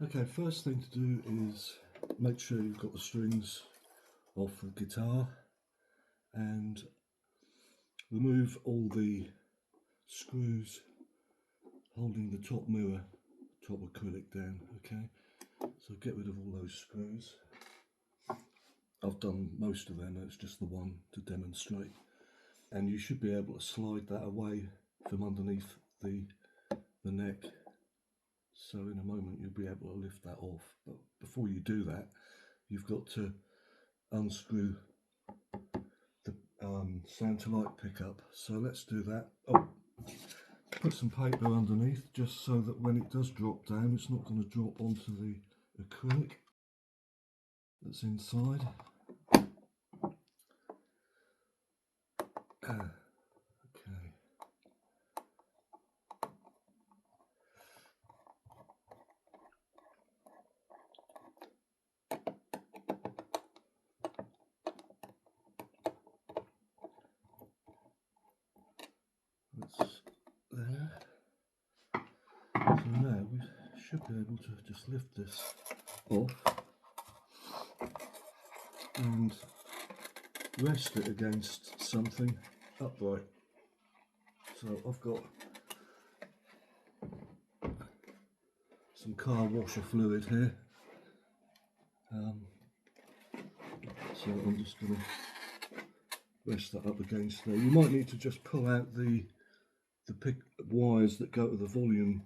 Okay, first thing to do is make sure you've got the strings off the guitar and remove all the screws holding the top mirror, top acrylic down. Okay, so get rid of all those screws. I've done most of them, it's just the one to demonstrate. And you should be able to slide that away from underneath the neck. So in a moment you'll be able to lift that off. But before you do that, you've got to unscrew the Untitled pickup. So let's do that. Oh, put some paper underneath just so that when it does drop down, it's not going to drop onto the acrylic that's inside. Okay. That's there. So now we should be able to just lift this off and rest it against something upright. So I've got some car washer fluid here. So I'm just going to rest that up against there. You might need to just pull out the wires that go to the volume.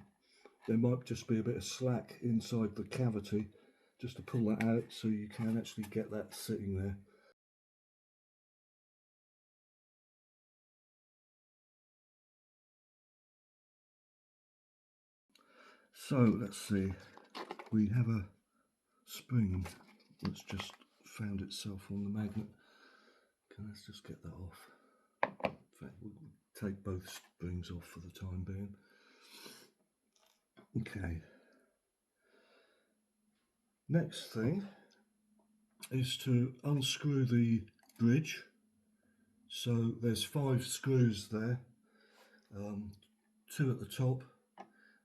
There might just be a bit of slack inside the cavity, just to pull that out so you can actually get that sitting there. So let's see, we have a spring that's just found itself on the magnet. Okay, let's just get that off. In fact, we'll take both springs off for the time being. Okay. Next thing is to unscrew the bridge. So there's 5 screws there, 2 at the top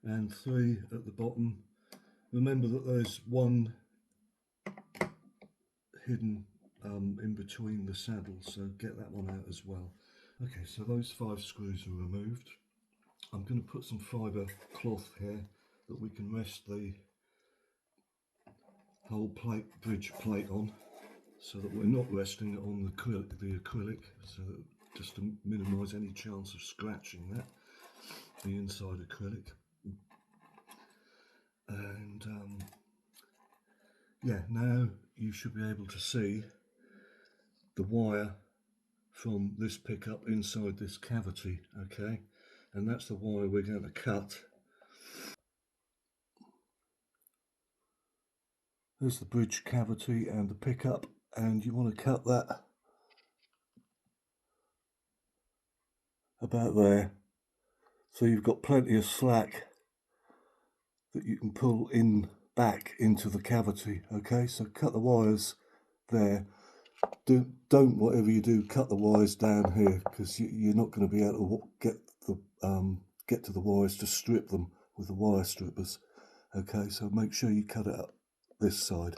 and 3 at the bottom. Remember that there's one hidden in between the saddles, so get that one out as well. Okay, so those 5 screws are removed. I'm going to put some fibre cloth here that we can rest the whole bridge plate on, so that we're not resting it on the acrylic, so that just to minimise any chance of scratching that, the inside acrylic. And yeah, now you should be able to see the wire from this pickup inside this cavity, okay? And that's the wire we're going to cut. There's the bridge cavity and the pickup, and you want to cut that about there, so you've got plenty of slack that you can pull in back into the cavity. Okay, so cut the wires there. Don't whatever you do, cut the wires down here, because you're not going to be able to get to the wires to strip them with the wire strippers. Okay, so make sure you cut it up this side.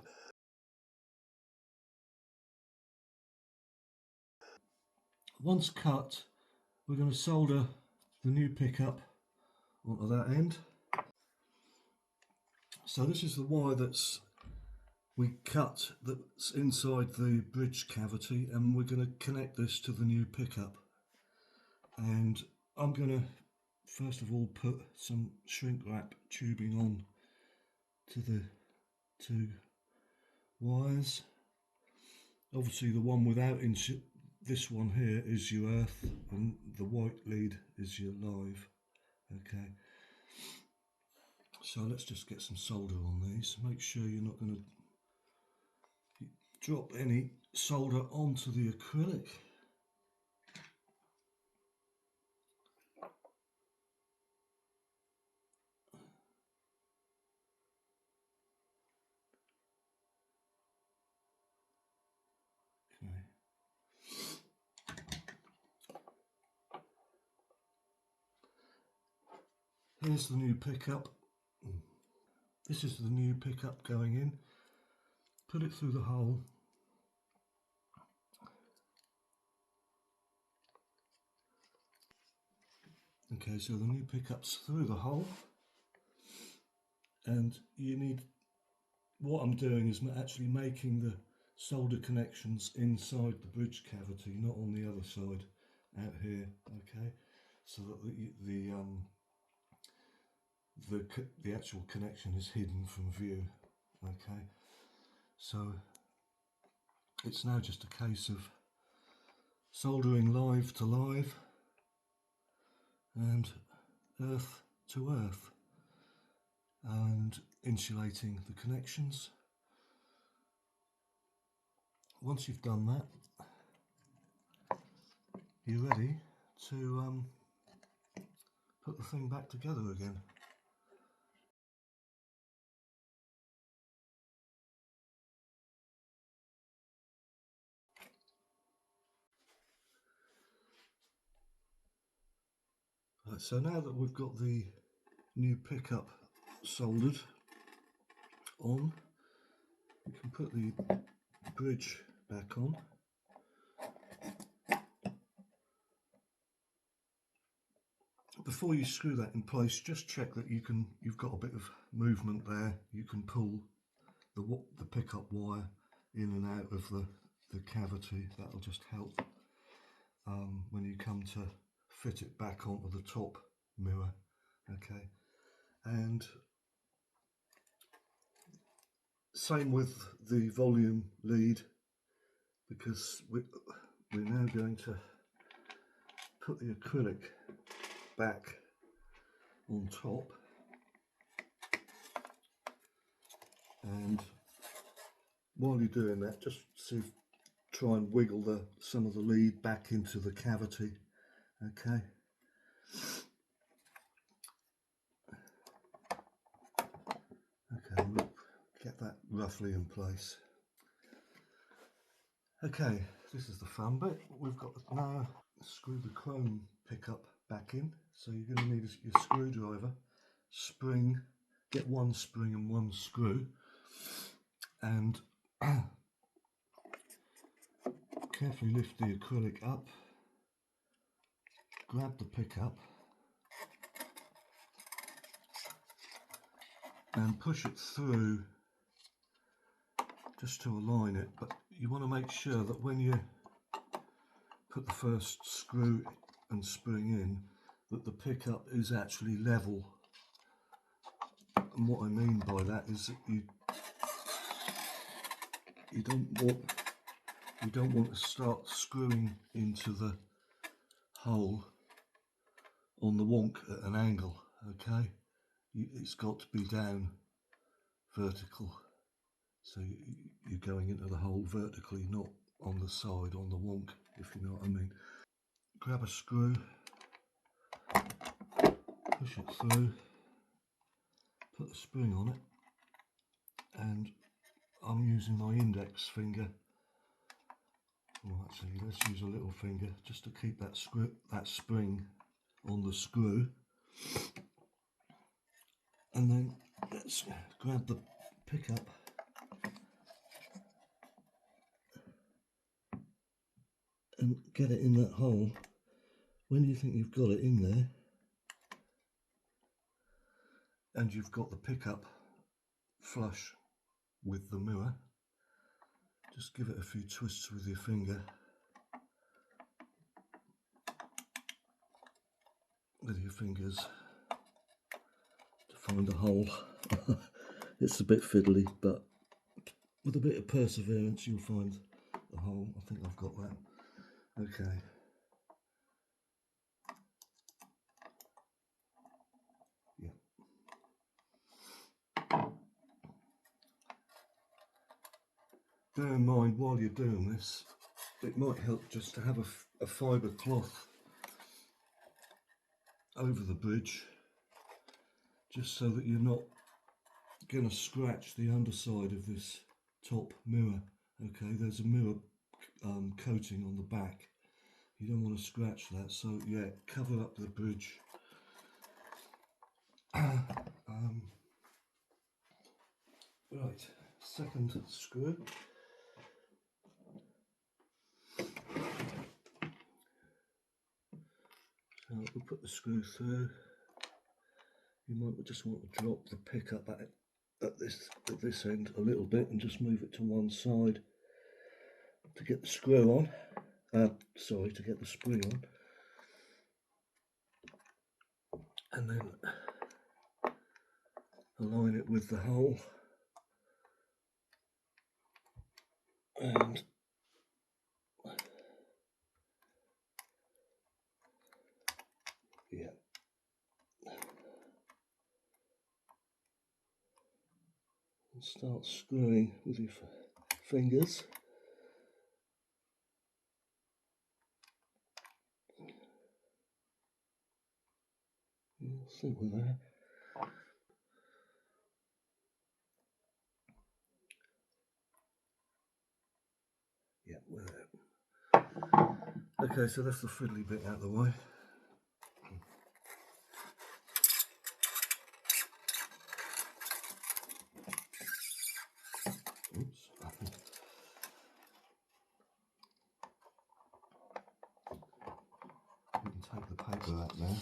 Once cut, we're going to solder the new pickup onto that end. So this is the wire we cut that's inside the bridge cavity, and we're going to connect this to the new pickup. And I'm going to first of all put some shrink wrap tubing on to the 2 wires. Obviously the one without this one here is your earth, and the white lead is your live. Okay, so let's just get some solder on these. Make sure you're not going to drop any solder onto the acrylic. Okay. Here's the new pickup. This is the new pickup going in. Put it through the hole. Okay, so the new pickup's through the hole, and you need, what I'm doing is actually making the solder connections inside the bridge cavity, not on the other side out here. Okay, so that the actual connection is hidden from view. Okay, so it's now just a case of soldering live to live and earth to earth and insulating the connections. Once you've done that, you're ready to put the thing back together again. Right, so now that we've got the new pickup soldered on, we can put the bridge back on. Before you screw that in place, just check that you've got a bit of movement there. You can pull the pickup wire in and out of the cavity. That'll just help when you come to fit it back onto the top mirror. Okay, and same with the volume lead, because we're now going to put the acrylic back on top, and while you're doing that, just try and wiggle some of the lead back into the cavity. Okay, we'll get that roughly in place. Okay, this is the fun bit. We've got to now screw the chrome pickup back in. So you're going to need your screwdriver, spring, get one spring and one screw, and carefully lift the acrylic up, grab the pickup and push it through just to align it. But you want to make sure that when you put the first screw and spring in, that the pickup is actually level. And what I mean by that is that you don't want to start screwing into the hole on the wonk at an angle. Okay, it's got to be down vertical, so you're going into the hole vertically, not on the side on the wonk, if you know what I mean. Grab a screw, push it through, put the spring on it, and I'm using my index finger. Well, actually, let's use a little finger just to keep that spring on the screw. And then let's grab the pickup and get it in that hole. When you think you've got it in there and you've got the pickup flush with the mirror, just give it a few twists with your finger, with your fingers, to find a hole. It's a bit fiddly, but with a bit of perseverance you'll find the hole. I think I've got that. Okay. Yeah. Bear in mind, while you're doing this, it might help just to have a fibre cloth over the bridge, just so that you're not going to scratch the underside of this top mirror. Okay, there's a mirror coating on the back. You don't want to scratch that, so yeah, cover up the bridge. Right, second screw. So we'll put the screw through. You might just want to drop the pickup at this end a little bit and just move it to one side to get the screw on. Sorry, to get the spring on. And then align it with the hole. And yeah. And start screwing with your fingers. Yeah, I think we're there. Yeah, we're there. Okay, so that's the fiddly bit out of the way. Oops. We can take the paper out now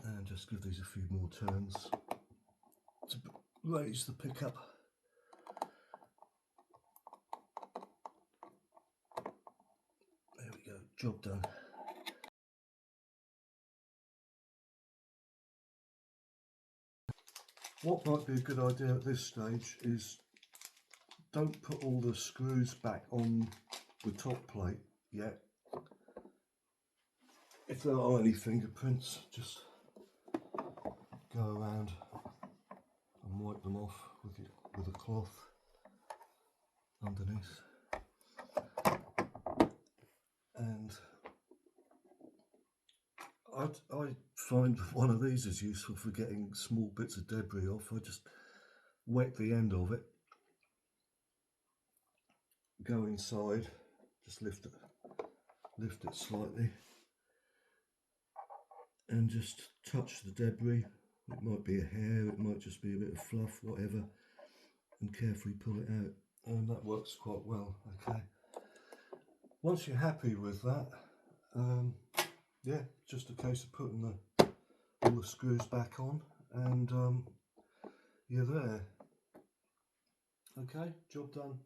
and just give these a few more turns to raise the pickup. There we go, job done. What might be a good idea at this stage is don't put all the screws back on the top plate yet. If there are any fingerprints, just go around and wipe them off with a cloth underneath. And I find one of these is useful for getting small bits of debris off. I just wet the end of it, go inside, just lift it slightly, and just touch the debris. It might be a hair, it might just be a bit of fluff, whatever, and carefully pull it out, and that works quite well. Okay, once you're happy with that, yeah, just a case of putting all the screws back on, and you're there. Okay, job done.